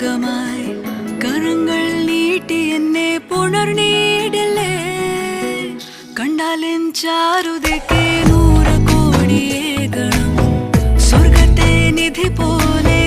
താരകമായി കരങ്ങൾ നീട്ടി എന്നെ പുണർന്നിടില്ലേ കണ്ടാലെൻ ചാരുതയ്ക്ക് 100 കോടിയേകണം സ്വർഗത്തെ നിധി പോലെ